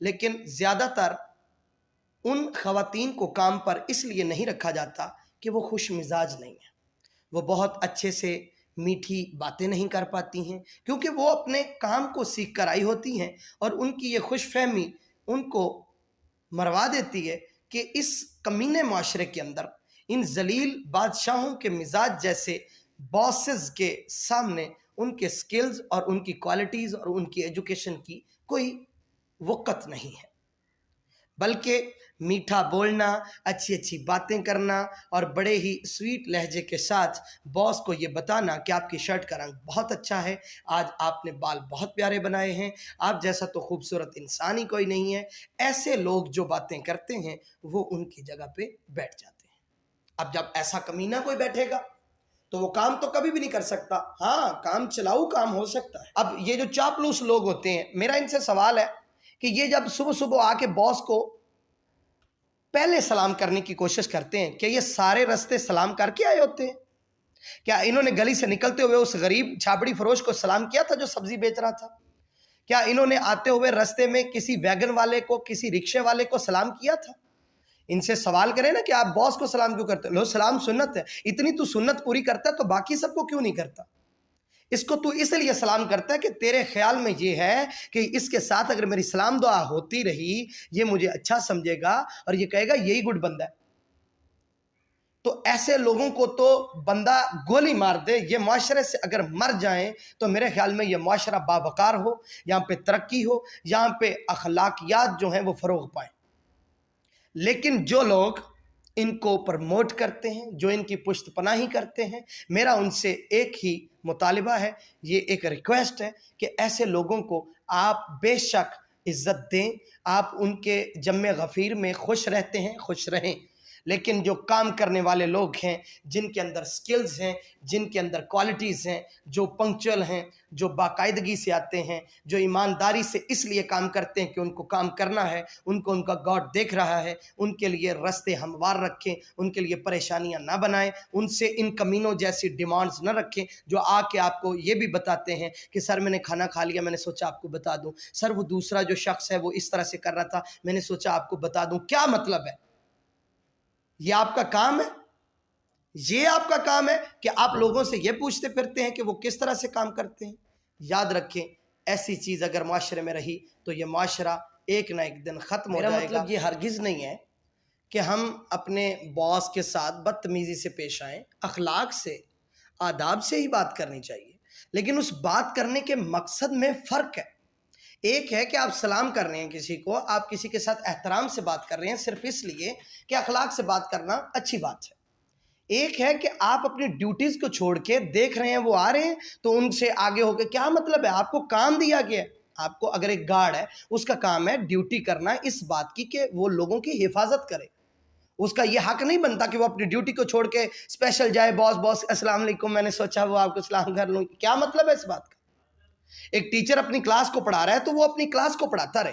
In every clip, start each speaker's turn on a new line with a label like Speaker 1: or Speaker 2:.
Speaker 1: لیکن زیادہ تر ان خواتین کو کام پر اس لیے نہیں رکھا جاتا کہ وہ خوش مزاج نہیں ہیں، وہ بہت اچھے سے میٹھی باتیں نہیں کر پاتی ہیں، کیونکہ وہ اپنے کام کو سیکھ کر آئی ہوتی ہیں، اور ان کی یہ خوش فہمی ان کو مروا دیتی ہے کہ اس کمینے معاشرے کے اندر ان ذلیل بادشاہوں کے مزاج جیسے باسز کے سامنے ان کے سکلز اور ان کی کوالٹیز اور ان کی ایجوکیشن کی کوئی وقت نہیں ہے، بلکہ میٹھا بولنا، اچھی اچھی باتیں کرنا اور بڑے ہی سویٹ لہجے کے ساتھ باس کو یہ بتانا کہ آپ کی شرٹ کا رنگ بہت اچھا ہے، آج آپ نے بال بہت پیارے بنائے ہیں، آپ جیسا تو خوبصورت انسان ہی کوئی نہیں ہے۔ ایسے لوگ جو باتیں کرتے ہیں وہ ان کی جگہ پہ بیٹھ جاتے ہیں۔ اب جب ایسا کمینہ کوئی بیٹھے گا تو وہ کام تو کبھی بھی نہیں کر سکتا، ہاں کام چلاؤ کام ہو سکتا ہے۔ اب یہ جو چاپلوس لوگ ہوتے ہیں، میرا ان سے سوال ہے کہ یہ جب صبح صبح آ کے باس کو پہلے سلام کرنے کی کوشش کرتے ہیں، کیا یہ سارے رستے سلام کر کے آئے ہوتے ہیں؟ کیا انہوں نے گلی سے نکلتے ہوئے اس غریب چھاپڑی فروش کو سلام کیا تھا جو سبزی بیچ رہا تھا؟ کیا انہوں نے آتے ہوئے رستے میں کسی ویگن والے کو، کسی رکشے والے کو سلام کیا تھا؟ ان سے سوال کریں نا کہ آپ باس کو سلام کیوں کرتے؟ لو سلام سنت ہے، اتنی تو سنت پوری کرتا ہے تو باقی سب کو کیوں نہیں کرتا؟ اس کو تو اس لیے سلام کرتا ہے کہ تیرے خیال میں یہ ہے کہ اس کے ساتھ اگر میری سلام دعا ہوتی رہی یہ مجھے اچھا سمجھے گا اور یہ کہے گا یہی گڈ بندہ ہے۔ تو ایسے لوگوں کو تو بندہ گولی مار دے، یہ معاشرے سے اگر مر جائیں تو میرے خیال میں یہ معاشرہ باوقار ہو، یہاں پہ ترقی ہو، یہاں پہ اخلاقیات جو ہیں وہ فروغ پائیں۔ لیکن جو لوگ ان کو پرموٹ کرتے ہیں، جو ان کی پشت پناہی کرتے ہیں، میرا ان سے ایک ہی مطالبہ ہے، یہ ایک ریکویسٹ ہے کہ ایسے لوگوں کو آپ بے شک عزت دیں، آپ ان کے جمع غفیر میں خوش رہتے ہیں، خوش رہیں، لیکن جو کام کرنے والے لوگ ہیں، جن کے اندر سکلز ہیں، جن کے اندر کوالٹیز ہیں، جو پنکچول ہیں، جو باقاعدگی سے آتے ہیں، جو ایمانداری سے اس لیے کام کرتے ہیں کہ ان کو کام کرنا ہے، ان کو ان کا گاڈ دیکھ رہا ہے، ان کے لیے رستے ہموار رکھیں، ان کے لیے پریشانیاں نہ بنائیں، ان سے ان کمینوں جیسی ڈیمانڈز نہ رکھیں جو آ کے آپ کو یہ بھی بتاتے ہیں کہ سر میں نے کھانا کھا لیا، میں نے سوچا آپ کو بتا دوں، سر وہ دوسرا جو شخص ہے وہ اس طرح سے کر رہا تھا، میں نے سوچا آپ کو بتا دوں۔ کیا مطلب ہے؟ یہ آپ کا کام ہے؟ یہ آپ کا کام ہے کہ آپ لوگوں سے یہ پوچھتے پھرتے ہیں کہ وہ کس طرح سے کام کرتے ہیں؟ یاد رکھیں ایسی چیز اگر معاشرے میں رہی تو یہ معاشرہ ایک نہ ایک دن ختم ہو جائے گا۔ میرا مطلب یہ ہرگز نہیں ہے کہ ہم اپنے باس کے ساتھ بدتمیزی سے پیش آئیں، اخلاق سے، آداب سے ہی بات کرنی چاہیے، لیکن اس بات کرنے کے مقصد میں فرق ہے۔ ایک ہے کہ آپ سلام کر رہے ہیں کسی کو، آپ کسی کے ساتھ احترام سے بات کر رہے ہیں صرف اس لیے کہ اخلاق سے بات کرنا اچھی بات ہے۔ ایک ہے کہ آپ اپنی ڈیوٹیز کو چھوڑ کے دیکھ رہے ہیں وہ آ رہے ہیں تو ان سے آگے ہو کے کیا مطلب ہے؟ آپ کو کام دیا گیا ہے، آپ کو اگر ایک گارڈ ہے اس کا کام ہے ڈیوٹی کرنا اس بات کی کہ وہ لوگوں کی حفاظت کرے، اس کا یہ حق نہیں بنتا کہ وہ اپنی ڈیوٹی کو چھوڑ کے اسپیشل جائے، باس السلام علیکم، میں نے سوچا وہ آپ کو سلام کر لوں۔ کیا مطلب ہے اس بات کا؟ ایک ٹیچر اپنی کلاس کو پڑھا رہا ہے تو وہ اپنی کلاس کو پڑھاتا رہے،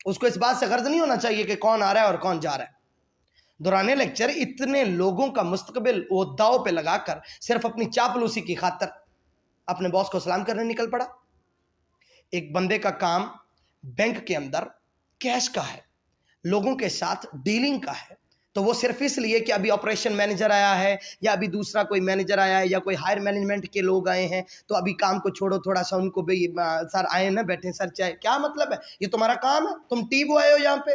Speaker 1: اس کو اس بات سے غرض نہیں ہونا چاہیے کہ کون آ رہا ہے اور کون جا رہا ہے۔ دوران لیکچر اتنے لوگوں کا مستقبل وہ داؤ پہ لگا کر صرف اپنی چاپلوسی کی خاطر اپنے باس کو سلام کرنے نکل پڑا۔ ایک بندے کا کام بینک کے اندر کیش کا ہے، لوگوں کے ساتھ ڈیلنگ کا ہے، تو وہ صرف اس لیے کہ ابھی آپریشن مینیجر آیا ہے یا ابھی دوسرا کوئی مینیجر آیا ہے یا کوئی ہائر مینجمنٹ کے لوگ آئے ہیں تو ابھی کام کو چھوڑو، تھوڑا سا ان کو بھی سر آئے نا بیٹھیں سر چائے۔ کیا مطلب ہے؟ یہ تمہارا کام ہے؟ تم ٹی وہ آئے ہو یہاں پہ،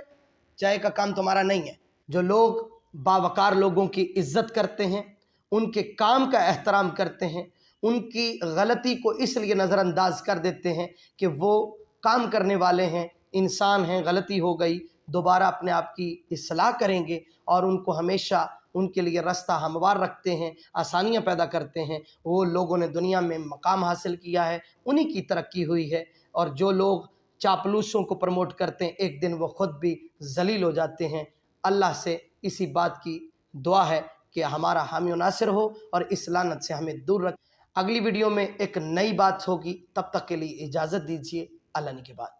Speaker 1: چائے کا کام تمہارا نہیں ہے۔ جو لوگ باوقار لوگوں کی عزت کرتے ہیں، ان کے کام کا احترام کرتے ہیں، ان کی غلطی کو اس لیے نظر انداز کر دیتے ہیں کہ وہ کام کرنے والے ہیں، انسان ہیں، غلطی ہو گئی، دوبارہ اپنے آپ کی اصلاح کریں گے، اور ان کو ہمیشہ ان کے لیے رستہ ہموار رکھتے ہیں، آسانیاں پیدا کرتے ہیں، وہ لوگوں نے دنیا میں مقام حاصل کیا ہے، انہی کی ترقی ہوئی ہے۔ اور جو لوگ چاپلوسوں کو پروموٹ کرتے ہیں ایک دن وہ خود بھی ذلیل ہو جاتے ہیں۔ اللہ سے اسی بات کی دعا ہے کہ ہمارا حامی و ناصر ہو اور اس لعنت سے ہمیں دور رکھے۔ اگلی ویڈیو میں ایک نئی بات ہوگی، تب تک کے لیے اجازت دیجیے، اللہ نے کے بعد۔